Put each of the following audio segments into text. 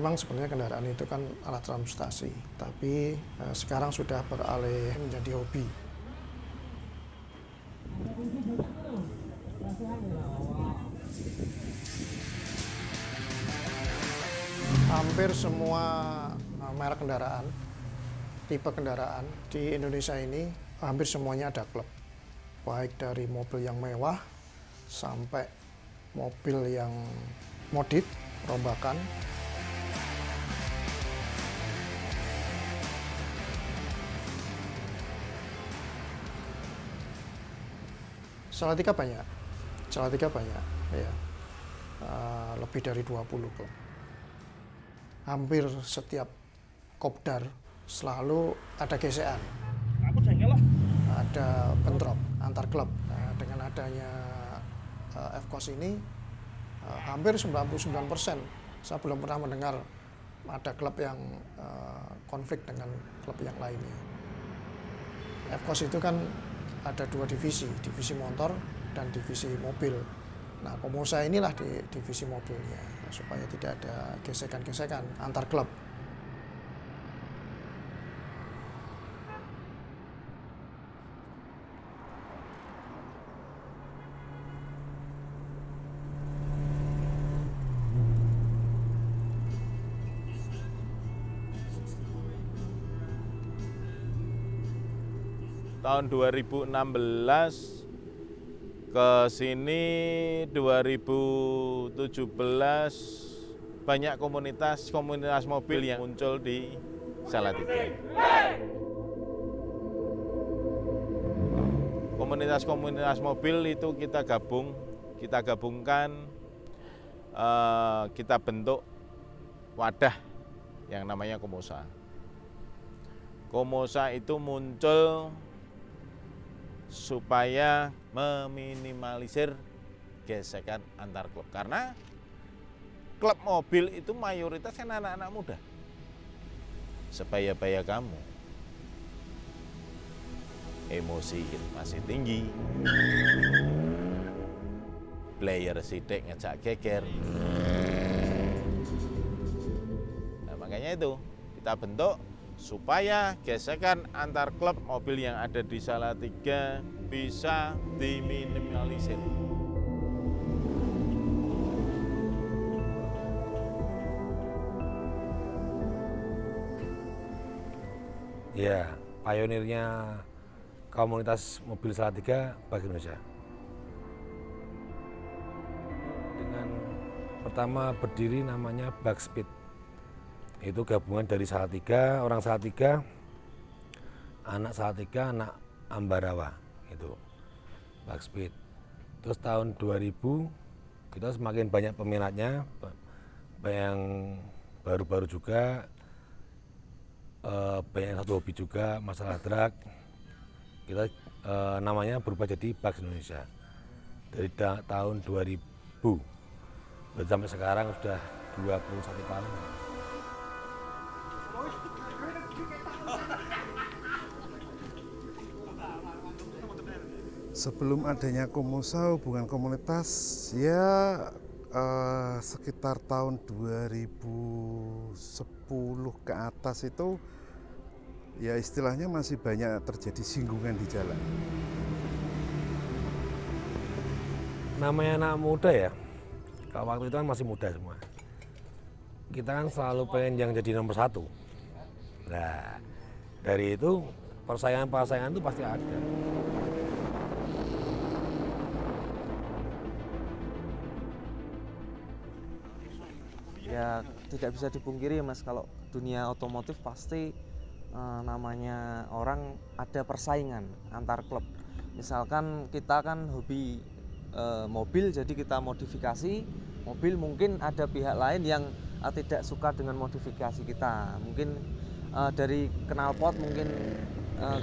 memang sebenarnya kendaraan itu kan alat transportasi, tapi sekarang sudah beralih menjadi hobi. Hampir semua merek kendaraan, tipe kendaraan di Indonesia ini hampir semuanya ada klub. Baik dari mobil yang mewah sampai mobil yang modif, perombakan. Salatiga banyak, ya. Lebih dari 20 klub. Hampir setiap kopdar selalu ada gesekan. Ada bentrok antar klub. Dengan adanya FCOS ini, hampir 99% saya belum pernah mendengar ada klub yang konflik dengan klub yang lainnya. FCOS itu kan ada dua divisi motor dan divisi mobil. Nah, Komosa inilah di divisi mobilnya, supaya tidak ada gesekan-gesekan antar klub. Tahun 2016 ke sini 2017 banyak komunitas mobil yang muncul di Salatiga. Komunitas mobil itu kita gabungkan, kita bentuk wadah yang namanya Komosa. Komosa itu muncul supaya meminimalisir gesekan antar klub. Karena klub mobil itu mayoritas kan anak-anak muda. Sebaya-baya kamu, emosi masih tinggi, player sidik ngejak geger. Nah, makanya itu kita bentuk supaya gesekan antar klub mobil yang ada di Salatiga bisa diminimalisir. Ya, pionirnya komunitas mobil Salatiga Bugs Indonesia. Dengan pertama berdiri namanya Bugs Speed. Itu gabungan dari Salatiga, orang Salatiga, anak Ambarawa, itu Bugs Speed. Terus tahun 2000 kita semakin banyak peminatnya, yang baru-baru juga, banyak yang satu hobi juga, masalah drag. Kita namanya berubah jadi Bugs Indonesia dari tahun 2000. Berarti sampai sekarang sudah 21 tahun. Sebelum adanya Komosa, hubungan komunitas ya sekitar tahun 2010 ke atas itu ya istilahnya masih banyak terjadi singgungan di jalan. Namanya anak muda ya, kalau waktu itu kan masih muda semua. Kita kan selalu pengen yang jadi nomor satu. Nah, dari itu persaingan itu pasti ada. Ya tidak bisa dipungkiri Mas, kalau dunia otomotif pasti namanya orang ada persaingan antar klub. Misalkan kita kan hobi mobil, jadi kita modifikasi mobil, mungkin ada pihak lain yang tidak suka dengan modifikasi kita. Mungkin dari knalpot mungkin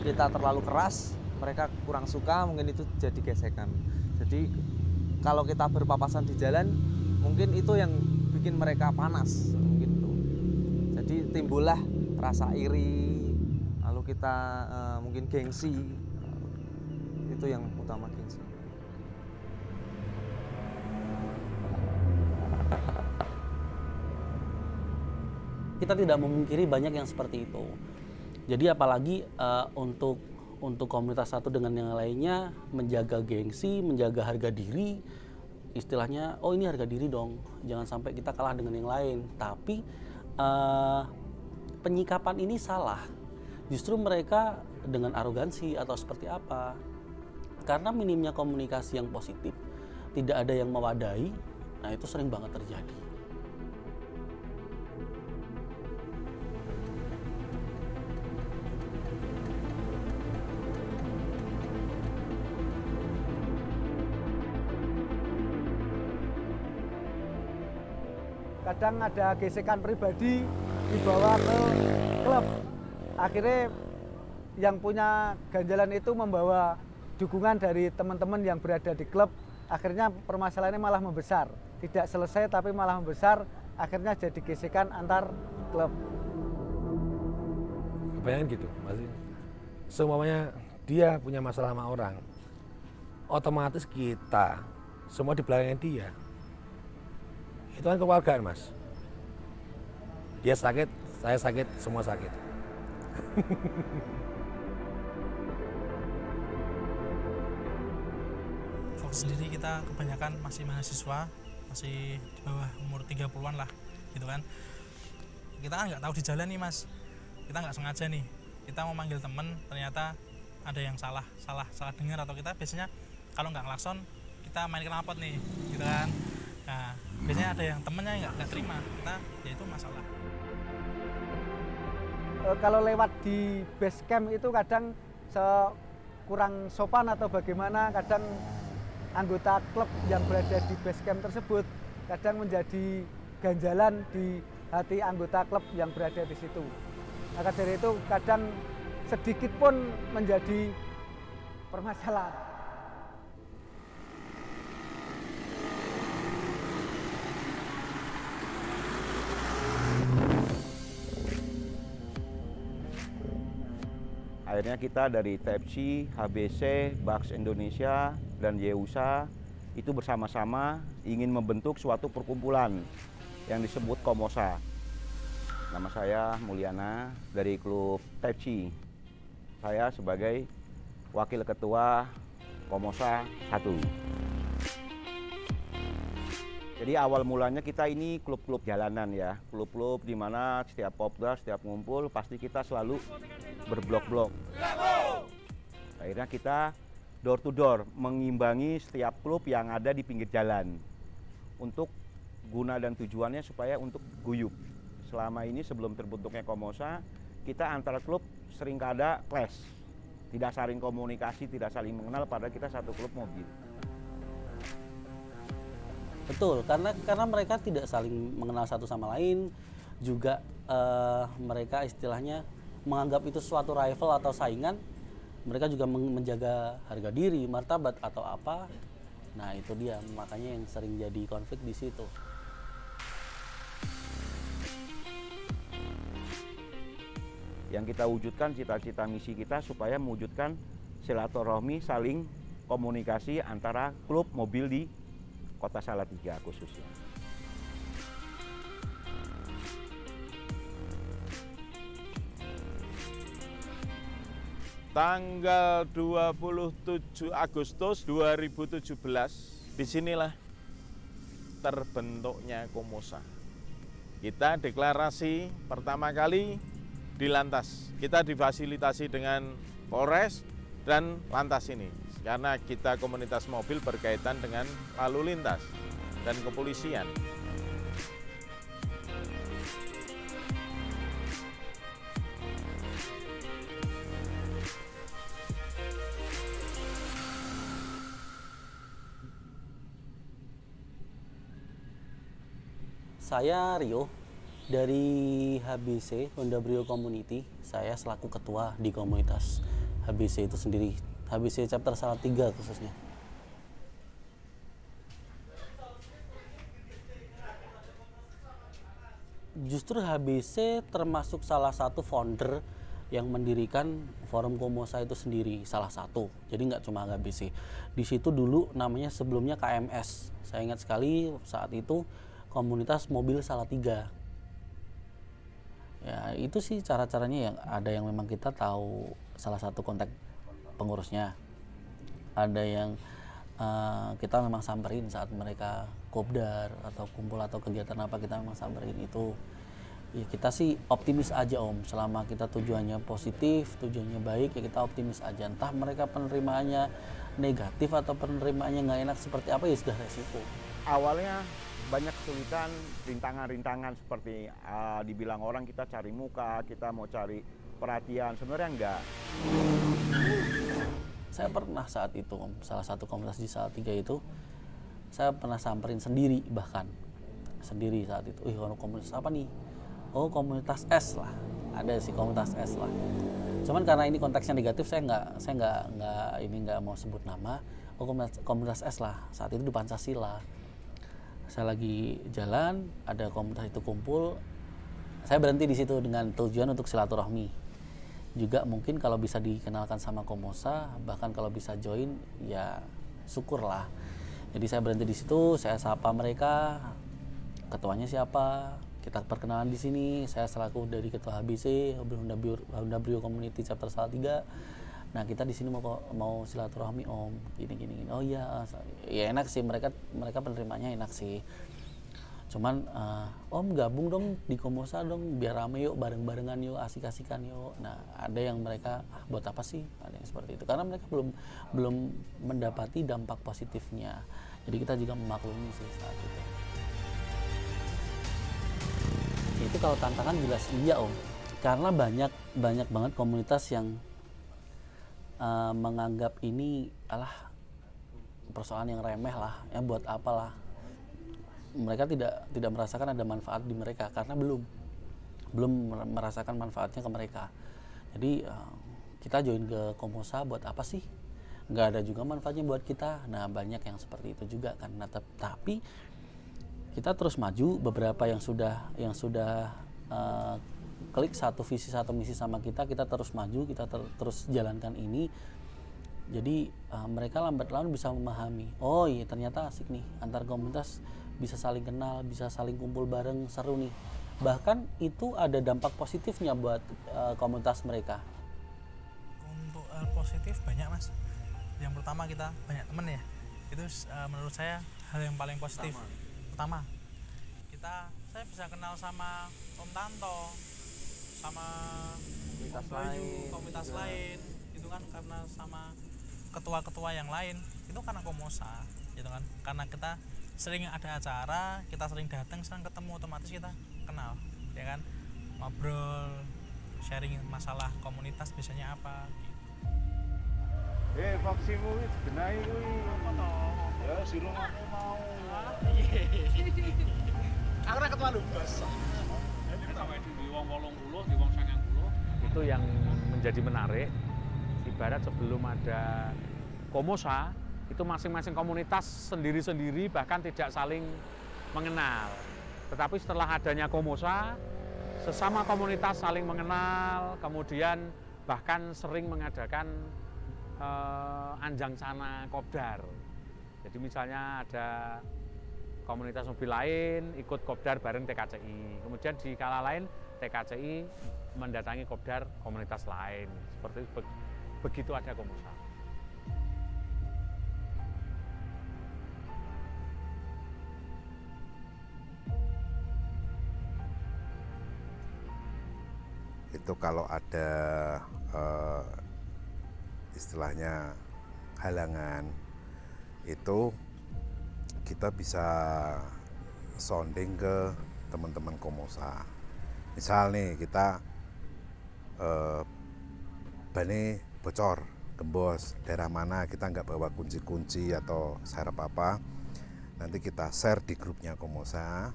kita terlalu keras, mereka kurang suka, mungkin itu jadi gesekan. Jadi kalau kita berpapasan di jalan, mungkin itu yang bikin mereka panas gitu. Jadi timbullah rasa iri, lalu kita mungkin gengsi. Itu yang utama, gengsi. kita tidak memungkiri banyak yang seperti itu. Jadi apalagi untuk komunitas satu dengan yang lainnya menjaga gengsi, menjaga harga diri, istilahnya oh ini harga diri dong, jangan sampai kita kalah dengan yang lain. Tapi penyikapan ini salah. Justru mereka dengan arogansi atau seperti apa? Karena minimnya komunikasi yang positif, tidak ada yang mewadahi, nah itu sering banget terjadi. Kadang ada gesekan pribadi dibawa ke klub. Akhirnya yang punya ganjalan itu membawa dukungan dari teman-teman yang berada di klub. Akhirnya permasalahannya malah membesar. Tidak selesai tapi malah membesar. Akhirnya jadi gesekan antar klub. Kebanyakan gitu, masih. Semuanya dia punya masalah sama orang. Otomatis kita semua di belakangnya dia. Itu kan kekeluargaan, Mas. Dia sakit, saya sakit, semua sakit. Fokus sendiri kita kebanyakan masih mahasiswa, masih di bawah umur 30-an lah, gitu kan. Kita kan nggak tahu di jalan nih, Mas. Kita nggak sengaja nih. Kita mau manggil temen, ternyata ada yang salah dengar, atau kita biasanya kalau nggak ngelakson, kita main knalpot nih, gitu kan. Nah, biasanya ada yang temennya nggak terima, kita ya itu masalah. Kalau lewat di base camp itu kadang kurang sopan atau bagaimana, kadang anggota klub yang berada di base camp tersebut kadang menjadi ganjalan di hati anggota klub yang berada di situ. Maka dari itu kadang sedikit pun menjadi permasalahan. Akhirnya kita dari TFC, HBC, Bucks Indonesia, dan YUSA itu bersama-sama ingin membentuk suatu perkumpulan yang disebut Komosa. Nama saya Mulyana dari klub TFC. Saya sebagai Wakil Ketua Komosa 1. Jadi awal mulanya kita ini klub-klub jalanan ya, klub-klub di mana setiap popdar, setiap ngumpul pasti kita selalu berblok-blok. Akhirnya kita door to door mengimbangi setiap klub yang ada di pinggir jalan untuk guna dan tujuannya supaya untuk guyup. Selama ini sebelum terbentuknya Komosa, kita antar klub sering ada clash, tidak saling komunikasi, tidak saling mengenal, padahal kita satu klub mobil. Betul, karena mereka tidak saling mengenal satu sama lain, juga mereka istilahnya menganggap itu suatu rival atau saingan. Mereka juga menjaga harga diri, martabat atau apa. Nah itu dia, makanya yang sering jadi konflik di situ. Yang kita wujudkan cita-cita misi kita supaya mewujudkan silaturahmi, saling komunikasi antara klub mobil di Kota Salatiga khususnya. Tanggal 27 Agustus 2017, disinilah terbentuknya Komosa. Kita deklarasi pertama kali di Lantas. Kita difasilitasi dengan Polres dan Lantas ini. Karena kita komunitas mobil berkaitan dengan lalu lintas dan kepolisian. Saya Rio dari HBC, Honda Brio Community. Saya selaku ketua di komunitas HBC itu sendiri. HBC chapter Salatiga khususnya. Justru HBC termasuk salah satu founder yang mendirikan forum Komosa itu sendiri, salah satu. Jadi nggak cuma HBC. Di situ dulu namanya sebelumnya KMS. Saya ingat sekali saat itu komunitas mobil Salatiga. Ya itu sih cara-caranya, yang ada yang memang kita tahu salah satu kontak pengurusnya, ada yang kita memang samperin saat mereka kopdar atau kumpul atau kegiatan apa, kita memang samperin itu. Ya kita sih optimis aja Om, selama kita tujuannya positif, tujuannya baik, ya kita optimis aja. Entah mereka penerimaannya negatif atau penerimaannya nggak enak seperti apa, ya sudah resiko. Awalnya banyak kesulitan, rintangan-rintangan seperti dibilang orang kita cari muka, kita mau cari perhatian, sebenarnya enggak. Saya pernah saat itu Om, salah satu komunitas di Salatiga itu, saya pernah samperin sendiri, bahkan sendiri saat itu. Komunitas apa nih? Oh, komunitas S lah, ada sih komunitas S lah. Cuman karena ini konteksnya negatif, saya nggak mau sebut nama. Oh, komunitas S lah, saat itu di Pancasila. Saya lagi jalan, ada komunitas itu kumpul, saya berhenti di situ dengan tujuan untuk silaturahmi. Juga mungkin kalau bisa dikenalkan sama Komosa, bahkan kalau bisa join, ya syukurlah. Jadi saya berhenti di situ, saya sapa mereka, ketuanya siapa, kita perkenalan di sini. Saya selaku dari ketua HBC, Honda Brio Community Chapter Salatiga. Nah kita di sini mau silaturahmi Om, gini. Oh iya, ya enak sih, mereka penerimanya enak sih. Cuman Om gabung dong di Komosa dong, biar rame yuk, bareng-barengan yuk, asik-asikan yuk. Nah ada yang mereka buat apa sih, ada yang seperti itu, karena mereka belum mendapati dampak positifnya. Jadi kita juga memaklumi sih saat itu. Itu kalau tantangan jelas iya Om, karena banyak banget komunitas yang menganggap ini alah persoalan yang remeh lah, ya buat apalah. Mereka tidak merasakan ada manfaat di mereka karena belum merasakan manfaatnya ke mereka. Jadi kita join ke Komosa buat apa sih? Nggak ada juga manfaatnya buat kita. Nah banyak yang seperti itu juga kan. Nah, tapi kita terus maju. Beberapa yang sudah klik satu visi satu misi sama kita terus maju, kita terus jalankan ini. Jadi mereka lambat laun bisa memahami, oh iya ternyata asik nih, antar komunitas bisa saling kenal, bisa saling kumpul bareng, seru nih. Bahkan itu ada dampak positifnya buat komunitas mereka. Untuk positif banyak Mas. Yang pertama kita banyak temen ya, itu menurut saya hal yang paling positif. Pertama, saya bisa kenal sama Om Tanto, sama komunitas lain, itu kan karena sama ketua-ketua yang lain, itu karena Komosa, gitu kan. Karena kita sering ada acara, kita sering datang, sering ketemu, otomatis kita kenal, ya kan. Ngobrol, sharing masalah komunitas biasanya apa. Gitu. Vaksimu itu benahi kuwi. Apa to? Ya si rumahmu mau. Aku ora ketua lho, Bos. Di wong 80, di wong 90. Itu yang menjadi menarik. Ibarat sebelum ada Komosa, itu masing-masing komunitas sendiri-sendiri bahkan tidak saling mengenal. Tetapi setelah adanya Komosa, sesama komunitas saling mengenal, kemudian bahkan sering mengadakan anjang sana kopdar. Jadi misalnya ada komunitas mobil lain ikut kopdar bareng TKCI. Kemudian di kala lain TKCI mendatangi kopdar komunitas lain. Seperti begitu ada Komosa. Itu kalau ada istilahnya halangan, itu kita bisa sounding ke teman-teman Komosa. Misal nih kita bane bocor, gembos, daerah mana kita nggak bawa kunci-kunci atau share apa-apa, nanti kita share di grupnya Komosa.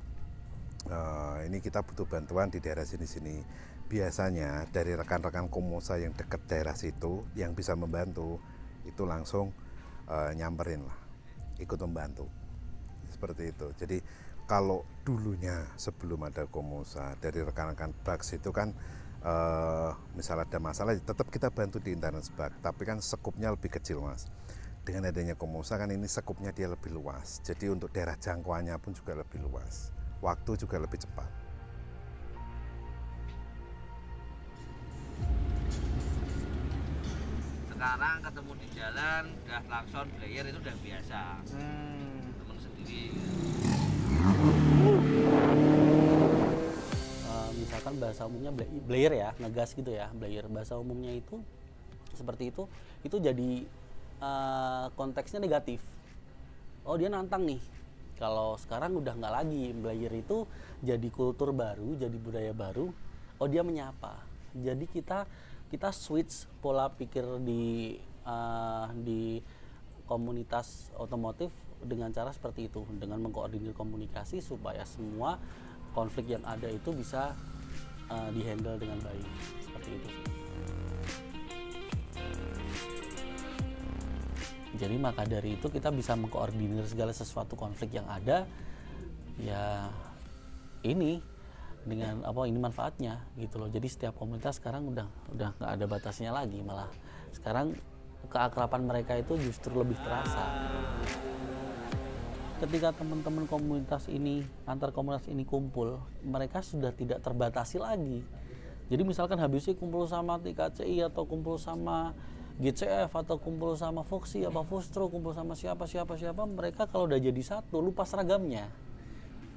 Ini kita butuh bantuan di daerah sini-sini. Biasanya dari rekan-rekan Komosa yang dekat daerah situ yang bisa membantu itu langsung nyamperin lah, ikut membantu seperti itu. Jadi kalau dulunya sebelum ada Komosa dari rekan-rekan Baks itu kan misal ada masalah tetap kita bantu di internet Baks, tapi kan sekupnya lebih kecil Mas. Dengan adanya Komosa kan ini sekupnya dia lebih luas, jadi untuk daerah jangkauannya pun juga lebih luas, waktu juga lebih cepat. sekarang ketemu di jalan udah klakson blayer itu udah biasa. Temen sendiri. Misalkan bahasa umumnya blayer ya, ngegas gitu ya, blayer. Bahasa umumnya itu seperti itu jadi konteksnya negatif. Oh dia nantang nih. Kalau sekarang udah nggak lagi, blayer itu jadi kultur baru, jadi budaya baru. Oh dia menyapa. Jadi kita switch pola pikir di komunitas otomotif dengan cara seperti itu, dengan mengkoordinir komunikasi supaya semua konflik yang ada itu bisa dihandle dengan baik, seperti itu sih. Jadi maka dari itu kita bisa mengkoordinir segala sesuatu konflik yang ada, ya ini dengan ini manfaatnya gitu loh. Jadi setiap komunitas sekarang udah nggak ada batasnya lagi, malah sekarang keakraban mereka itu justru lebih terasa. Ketika teman-teman komunitas ini, antar komunitas ini kumpul, mereka sudah tidak terbatasi lagi. Jadi misalkan habisnya kumpul sama TKCI atau kumpul sama GCF atau kumpul sama Foxy apa Fustro, kumpul sama siapa, mereka kalau udah jadi satu lupa seragamnya.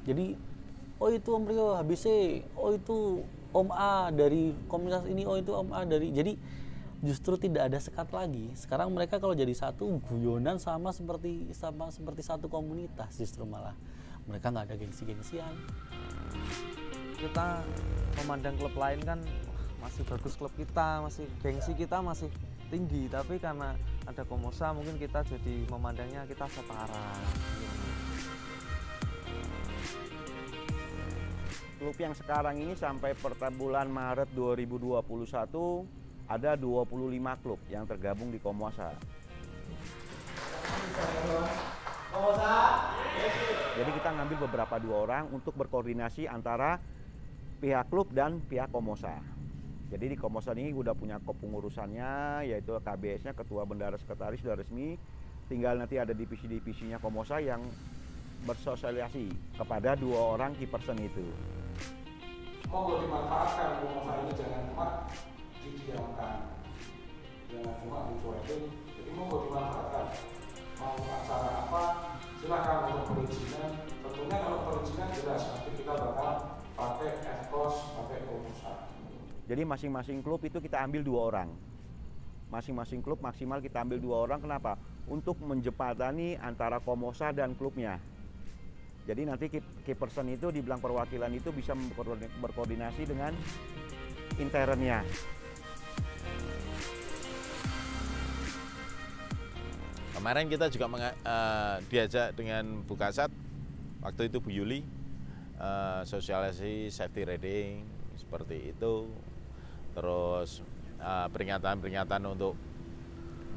Jadi oh itu Om Rio habisnya, oh itu Om A dari komunitas ini, oh itu Om A dari, jadi justru tidak ada sekat lagi. Sekarang mereka kalau jadi satu guyonan sama seperti satu komunitas, justru malah mereka nggak ada gengsi-gengsian. Kita memandang klub lain kan masih bagus klub kita, masih gengsi kita masih tinggi, tapi karena ada Komosa mungkin kita jadi memandangnya kita setara. Klub yang sekarang ini sampai per bulan Maret 2021 ada 25 klub yang tergabung di Komosa. Jadi kita ngambil beberapa 2 orang untuk berkoordinasi antara pihak klub dan pihak Komosa. Jadi di Komosa ini udah punya kepengurusannya, yaitu KBS-nya, ketua bendara sekretaris sudah resmi. Tinggal nanti ada divisi-divisinya Komosa yang bersosialisasi kepada 2 orang key person itu. Monggo dimanfaatkan Komosa ini, jangan cuma didiamkan, jangan cuma dicuekin. Jadi monggo dimanfaatkan. Mau acara apa, silakan untuk perizinan. Tentunya kalau perizinan jelas nanti kita bakal pakai FKOS, pakai Komosa. Jadi masing-masing klub itu kita ambil 2 orang. Masing-masing klub maksimal kita ambil 2 orang. Kenapa? Untuk menjembatani antara Komosa dan klubnya. Jadi nanti key person itu di belakang perwakilan itu bisa berkoordinasi dengan internnya. Kemarin kita juga diajak dengan Bu Kasat, waktu itu Bu Yuli, sosialisasi safety riding seperti itu. Terus peringatan-peringatan untuk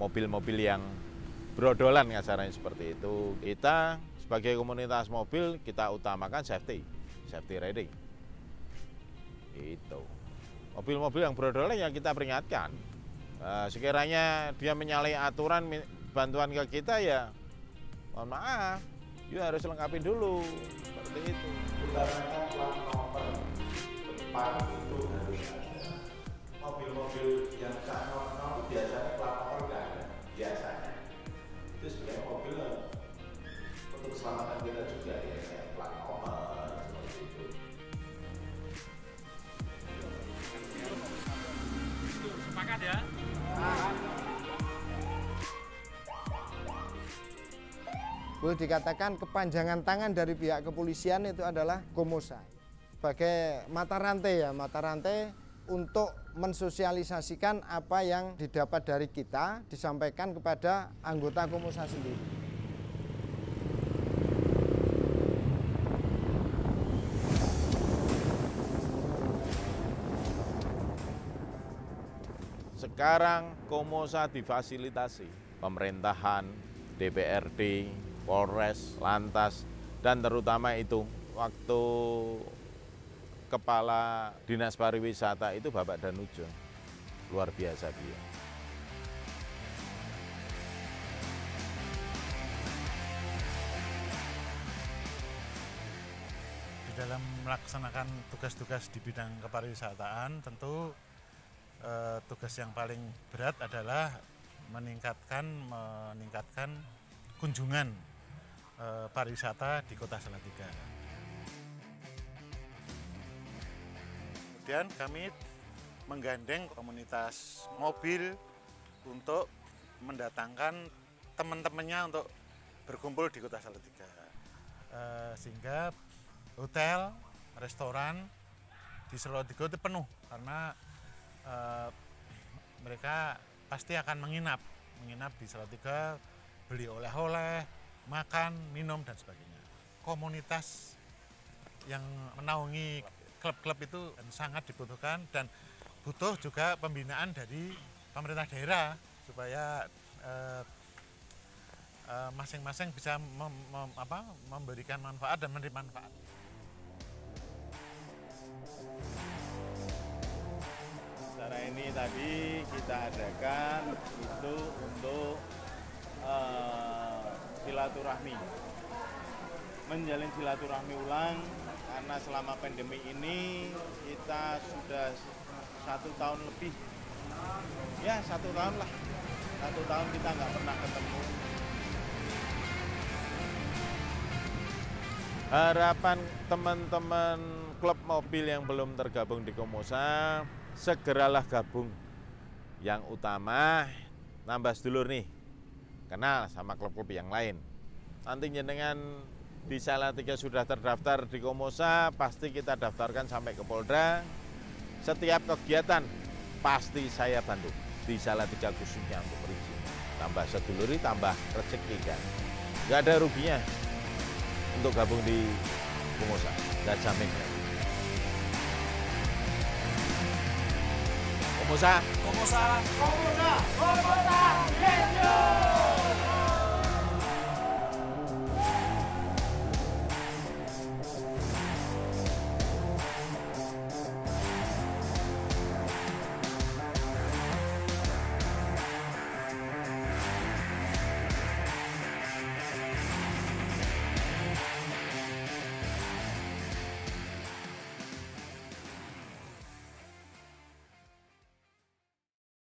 mobil-mobil yang brodolan kasarnya seperti itu. Kita sebagai komunitas mobil kita utamakan safety riding. Itu. Mobil-mobil yang brodolan yang kita peringatkan. Sekiranya dia menyalahi aturan bantuan ke kita ya mohon maaf, you harus lengkapi dulu seperti itu. Utamanya plat nomor depan itu harus ada. Mobil-mobil yang normal biasanya plat nomor nggak ada biasanya. Itu sebenarnya mobil untuk keselamatan kita juga ya, kayak plat nomor seperti itu. Sepakat ya? Boleh dikatakan kepanjangan tangan dari pihak kepolisian itu adalah Komosa. Sebagai mata rantai untuk mensosialisasikan apa yang didapat dari kita, disampaikan kepada anggota Komosa sendiri. Sekarang Komosa difasilitasi pemerintahan, DPRD, Polres, Lantas, dan terutama itu waktu Kepala Dinas Pariwisata itu Bapak Danujo. Luar biasa dia. Di dalam melaksanakan tugas-tugas di bidang kepariwisataan tentu tugas yang paling berat adalah meningkatkan kunjungan pariwisata di Kota Salatiga. Kemudian kami menggandeng komunitas mobil untuk mendatangkan teman-temannya untuk berkumpul di Kota Salatiga. Sehingga hotel, restoran di Salatiga itu penuh karena mereka pasti akan menginap di Salatiga, beli oleh-oleh, makan, minum dan sebagainya. Komunitas yang menaungi klub-klub itu sangat dibutuhkan dan butuh juga pembinaan dari pemerintah daerah supaya masing-masing bisa memberikan manfaat dan menerima manfaat. Acara ini tadi kita adakan itu untuk silaturahmi, menjalin silaturahmi ulang karena selama pandemi ini kita sudah 1 tahun lebih, ya 1 tahun lah, 1 tahun kita nggak pernah ketemu. Harapan teman-teman klub mobil yang belum tergabung di Komosa, segeralah gabung. Yang utama, nambah sedulur nih, kenal sama klub-klub yang lain. Nanti jenengan di Salatiga sudah terdaftar di Komosa, pasti kita daftarkan sampai ke Polda. Setiap kegiatan pasti saya bantu di Salatiga khususnya untuk perizinan. Tambah seduluri, tambah rezeki kan. Nggak ada ruginya untuk gabung di Komosa, nggak jamin. Komosa, Komosa, Komosa, Komosa, yes,